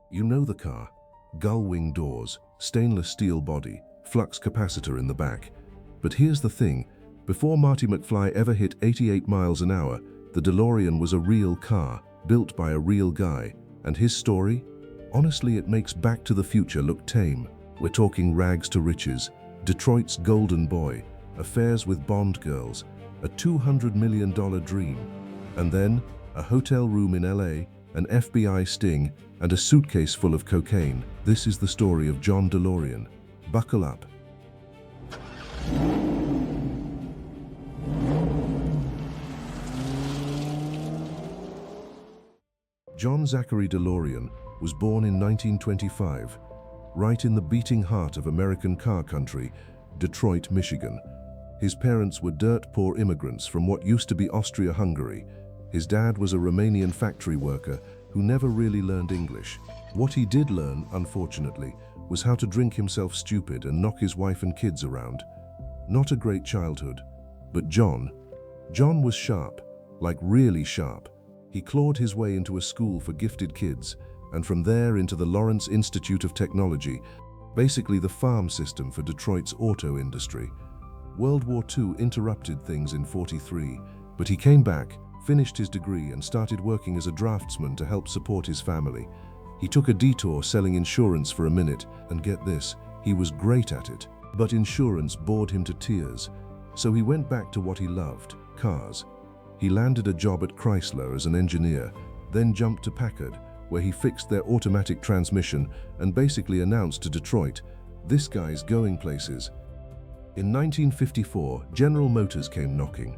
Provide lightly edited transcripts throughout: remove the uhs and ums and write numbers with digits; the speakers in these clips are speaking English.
You know the car. Gull-wing doors, stainless steel body, flux capacitor in the back. But here's the thing. Before Marty McFly ever hit 88 miles an hour, the DeLorean was a real car, built by a real guy. And his story? Honestly, it makes Back to the Future look tame. We're talking rags to riches, Detroit's golden boy, affairs with Bond girls, a $200 million dream. And then, a hotel room in LA, an FBI sting, and a suitcase full of cocaine. This is the story of John DeLorean. Buckle up. John Zachary DeLorean was born in 1925, right in the beating heart of American car country, Detroit, Michigan. His parents were dirt-poor immigrants from what used to be Austria-Hungary. His dad was a Romanian factory worker who never really learned English. What he did learn, unfortunately, was how to drink himself stupid and knock his wife and kids around. Not a great childhood. But John was sharp, like really sharp. He clawed his way into a school for gifted kids, and from there into the Lawrence Institute of Technology, basically the farm system for Detroit's auto industry. World War II interrupted things in '43, but he came back, finished his degree, and started working as a draftsman to help support his family. He took a detour selling insurance for a minute, and get this, he was great at it. But insurance bored him to tears, so he went back to what he loved, cars. He landed a job at Chrysler as an engineer, then jumped to Packard, where he fixed their automatic transmission and basically announced to Detroit, "This guy's going places." In 1954, General Motors came knocking.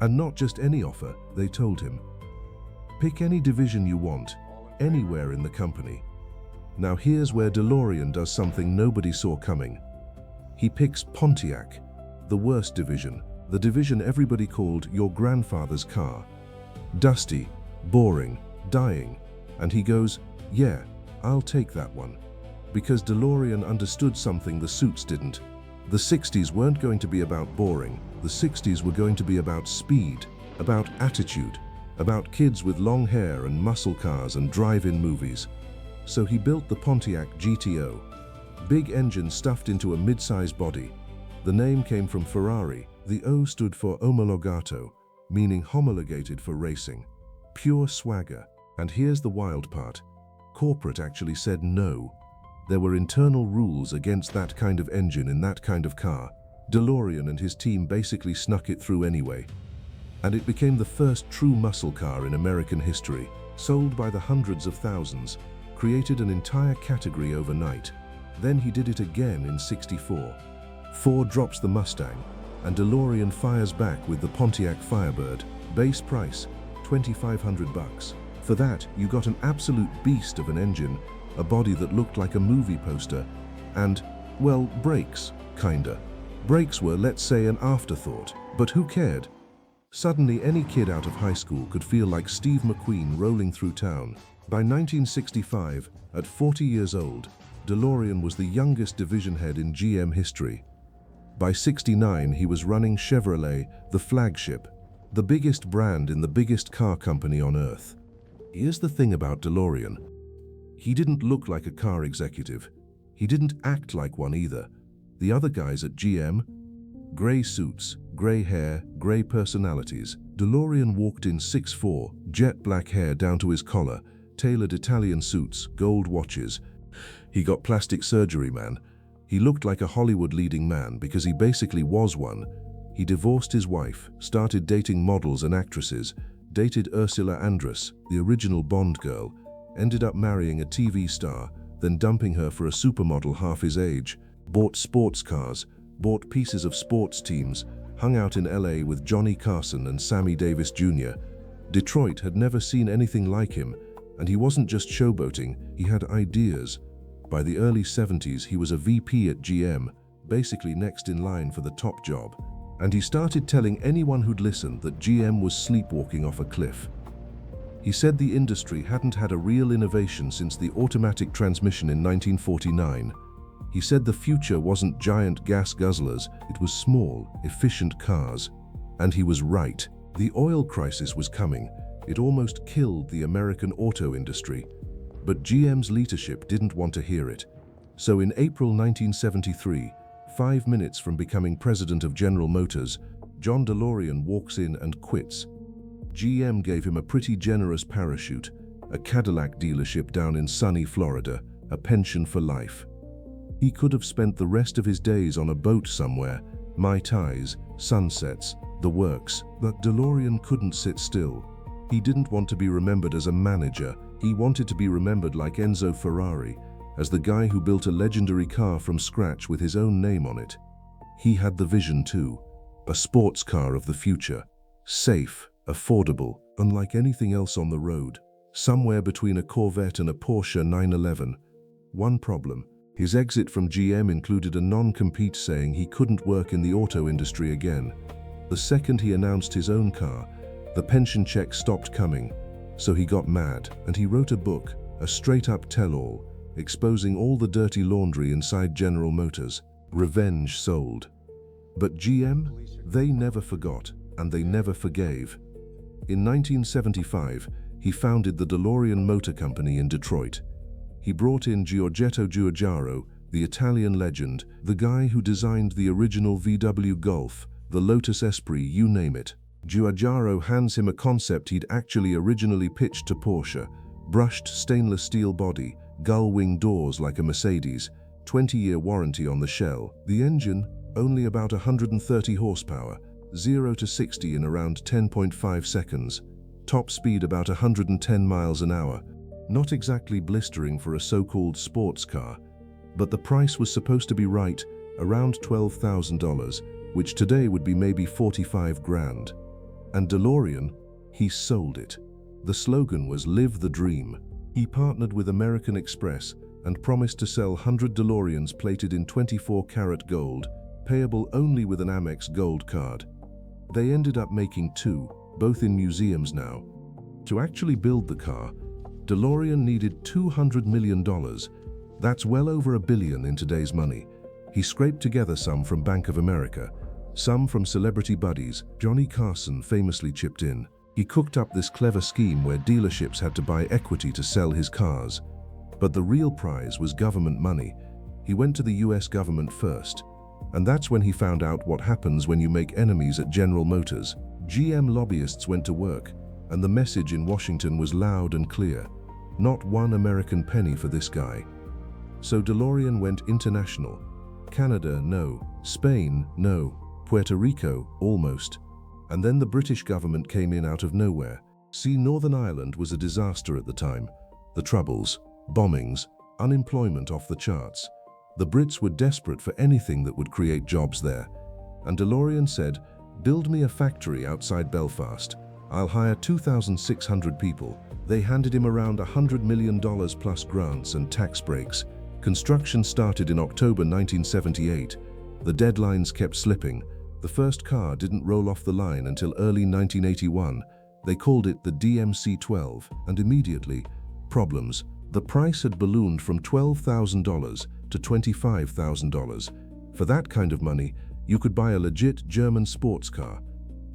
And not just any offer, they told him. Pick any division you want, anywhere in the company. Now here's where DeLorean does something nobody saw coming. He picks Pontiac, the worst division, the division everybody called your grandfather's car. Dusty, boring, dying. And he goes, "Yeah, I'll take that one." Because DeLorean understood something the suits didn't. The 60s weren't going to be about boring. The 60s were going to be about speed, about attitude, about kids with long hair and muscle cars and drive-in movies. So he built the Pontiac GTO. Big engine stuffed into a mid-size body. The name came from Ferrari. The O stood for omologato, meaning homologated for racing. Pure swagger. And here's the wild part. Corporate actually said no. There were internal rules against that kind of engine in that kind of car. DeLorean and his team basically snuck it through anyway. And it became the first true muscle car in American history. Sold by the hundreds of thousands. Created an entire category overnight. Then he did it again in '64. Ford drops the Mustang, and DeLorean fires back with the Pontiac Firebird. Base price, $2,500. For that, you got an absolute beast of an engine, a body that looked like a movie poster, and, well, brakes, kinda. Brakes were, let's say, an afterthought, but who cared? Suddenly, any kid out of high school could feel like Steve McQueen rolling through town. By 1965, at 40 years old, DeLorean was the youngest division head in GM history. By '69, he was running Chevrolet, the flagship, the biggest brand in the biggest car company on earth. Here's the thing about DeLorean. He didn't look like a car executive. He didn't act like one either. The other guys at GM? Gray suits, gray hair, gray personalities. DeLorean walked in 6'4", jet black hair down to his collar, tailored Italian suits, gold watches. He got plastic surgery, man. He looked like a Hollywood leading man because he basically was one. He divorced his wife, started dating models and actresses, dated Ursula Andress, the original Bond girl, ended up marrying a TV star, then dumping her for a supermodel half his age, bought sports cars, bought pieces of sports teams, hung out in LA with Johnny Carson and Sammy Davis Jr. Detroit had never seen anything like him, and he wasn't just showboating, he had ideas. By the early '70s, he was a VP at GM, basically next in line for the top job. And he started telling anyone who'd listen that GM was sleepwalking off a cliff. He said the industry hadn't had a real innovation since the automatic transmission in 1949. He said the future wasn't giant gas guzzlers, it was small, efficient cars. And he was right. The oil crisis was coming. It almost killed the American auto industry. But GM's leadership didn't want to hear it. So in April 1973, 5 minutes from becoming president of General Motors, John DeLorean walks in and quits. GM gave him a pretty generous parachute, a Cadillac dealership down in sunny Florida, a pension for life. He could have spent the rest of his days on a boat somewhere, Mai Tais, sunsets, the works, but DeLorean couldn't sit still. He didn't want to be remembered as a manager. He wanted to be remembered like Enzo Ferrari, as the guy who built a legendary car from scratch with his own name on it. He had the vision too, a sports car of the future, safe, affordable, unlike anything else on the road, somewhere between a Corvette and a Porsche 911. One problem: his exit from GM included a non-compete saying he couldn't work in the auto industry again. The second he announced his own car, the pension check stopped coming, so he got mad and he wrote a book, a straight-up tell-all, exposing all the dirty laundry inside General Motors. Revenge sold. But GM, they never forgot and they never forgave. In 1975, he founded the DeLorean Motor Company in Detroit. He brought in Giorgetto Giugiaro, the Italian legend, the guy who designed the original VW Golf, the Lotus Esprit, you name it. Giugiaro hands him a concept he'd actually originally pitched to Porsche: brushed stainless steel body, gull-wing doors like a Mercedes, 20-year warranty on the shell. The engine, only about 130 horsepower, 0 to 60 in around 10.5 seconds. Top speed about 110 miles an hour. Not exactly blistering for a so-called sports car, but the price was supposed to be right, around $12,000, which today would be maybe 45 grand. And DeLorean, he sold it. The slogan was "Live the Dream." He partnered with American Express and promised to sell 100 DeLoreans plated in 24-karat gold, payable only with an Amex Gold card. They ended up making 2, both in museums now. To actually build the car, DeLorean needed $200 million. That's well over $1 billion in today's money. He scraped together some from Bank of America, some from celebrity buddies. Johnny Carson famously chipped in. He cooked up this clever scheme where dealerships had to buy equity to sell his cars. But the real prize was government money. He went to the US government first. And that's when he found out what happens when you make enemies at General Motors. GM lobbyists went to work, and the message in Washington was loud and clear. Not one American penny for this guy. So DeLorean went international. Canada, no. Spain, no. Puerto Rico, almost. And then the British government came in out of nowhere. See, Northern Ireland was a disaster at the time. The Troubles, bombings, unemployment off the charts. The Brits were desperate for anything that would create jobs there. And DeLorean said, "Build me a factory outside Belfast. I'll hire 2,600 people." They handed him around $100 million plus grants and tax breaks. Construction started in October 1978. The deadlines kept slipping. The first car didn't roll off the line until early 1981. They called it the DMC-12, and immediately, problems. The price had ballooned from $12,000 to $25,000. For that kind of money, you could buy a legit German sports car.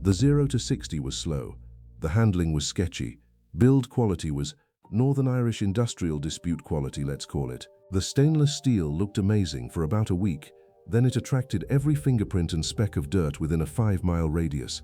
The 0 to 60 was slow. The handling was sketchy. Build quality was Northern Irish industrial dispute quality, let's call it. The stainless steel looked amazing for about a week. Then it attracted every fingerprint and speck of dirt within a 5-mile radius.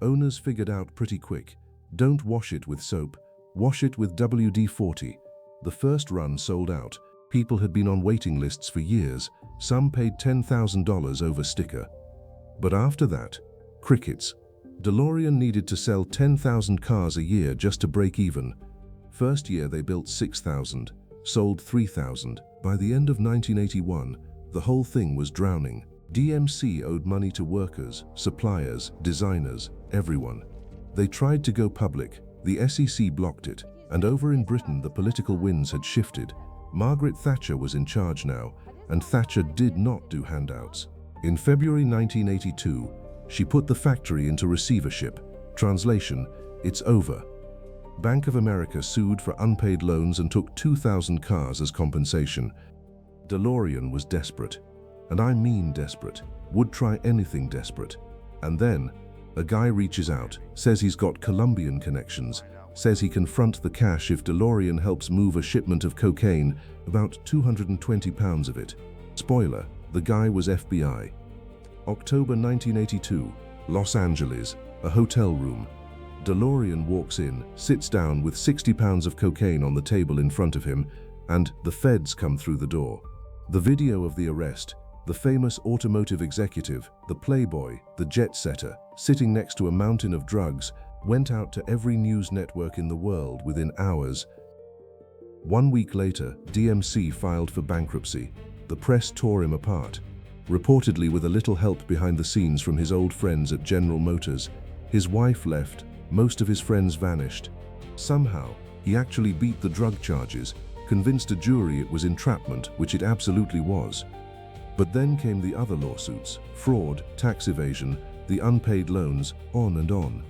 Owners figured out pretty quick: don't wash it with soap, wash it with WD-40. The first run sold out. People had been on waiting lists for years. Some paid $10,000 over sticker. But after that, crickets. DeLorean needed to sell 10,000 cars a year just to break even. First year they built 6,000, sold 3,000. By the end of 1981, the whole thing was drowning. DMC owed money to workers, suppliers, designers, everyone. They tried to go public. The SEC blocked it. And over in Britain, the political winds had shifted. Margaret Thatcher was in charge now, and Thatcher did not do handouts. In February 1982, she put the factory into receivership. Translation: it's over. Bank of America sued for unpaid loans and took 2,000 cars as compensation. DeLorean was desperate, and I mean desperate, would try anything desperate. And then, a guy reaches out, says he's got Colombian connections, says he can front the cash if DeLorean helps move a shipment of cocaine, about 220 pounds of it. Spoiler, the guy was FBI. October 1982, Los Angeles, a hotel room. DeLorean walks in, sits down with 60 pounds of cocaine on the table in front of him, and the feds come through the door. The video of the arrest, the famous automotive executive, the playboy, the jet setter, sitting next to a mountain of drugs, went out to every news network in the world within hours. 1 week later, DMC filed for bankruptcy. The press tore him apart, reportedly with a little help behind the scenes from his old friends at General Motors. His wife left, most of his friends vanished. Somehow, he actually beat the drug charges, convinced a jury it was entrapment, which it absolutely was. But then came the other lawsuits, fraud, tax evasion, the unpaid loans, on and on.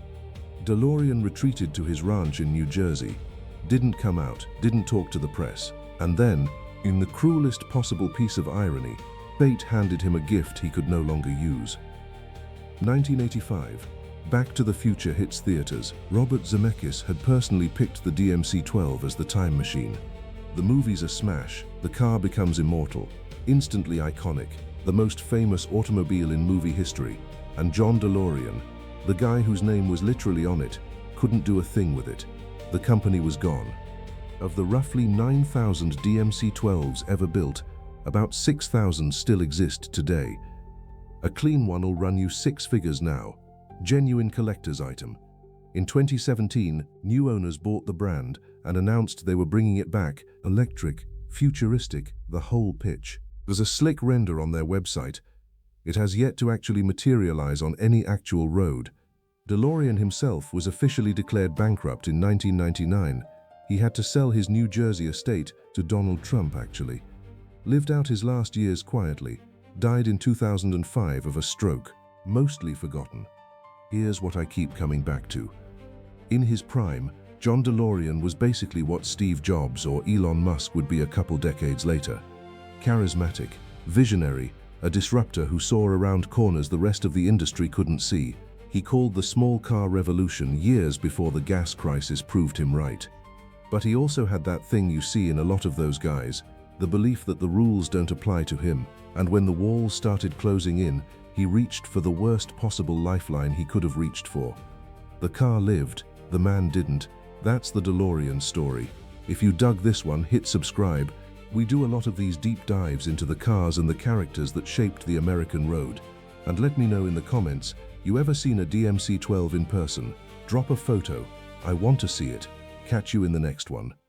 DeLorean retreated to his ranch in New Jersey, didn't come out, didn't talk to the press, and then, in the cruelest possible piece of irony, fate handed him a gift he could no longer use. 1985. Back to the Future hits theaters. Robert Zemeckis had personally picked the DMC-12 as the time machine. The movie's a smash, the car becomes immortal, instantly iconic, the most famous automobile in movie history, and John DeLorean, the guy whose name was literally on it, couldn't do a thing with it. The company was gone. Of the roughly 9,000 DMC-12s ever built, about 6,000 still exist today. A clean one will run you 6 figures now. Genuine collector's item. In 2017, new owners bought the brand and announced they were bringing it back, electric, futuristic, the whole pitch. There's a slick render on their website. It has yet to actually materialize on any actual road. DeLorean himself was officially declared bankrupt in 1999. He had to sell his New Jersey estate to Donald Trump, actually. Lived out his last years quietly. Died in 2005 of a stroke. Mostly forgotten. Here's what I keep coming back to. In his prime, John DeLorean was basically what Steve Jobs or Elon Musk would be a couple decades later. Charismatic, visionary, a disruptor who saw around corners the rest of the industry couldn't see. He called the small car revolution years before the gas crisis proved him right. But he also had that thing you see in a lot of those guys, the belief that the rules don't apply to him, and when the walls started closing in, he reached for the worst possible lifeline he could have reached for. The car lived, the man didn't. That's the DeLorean story. If you dug this one, hit subscribe. We do a lot of these deep dives into the cars and the characters that shaped the American road. And let me know in the comments, you ever seen a DMC-12 in person? Drop a photo. I want to see it. Catch you in the next one.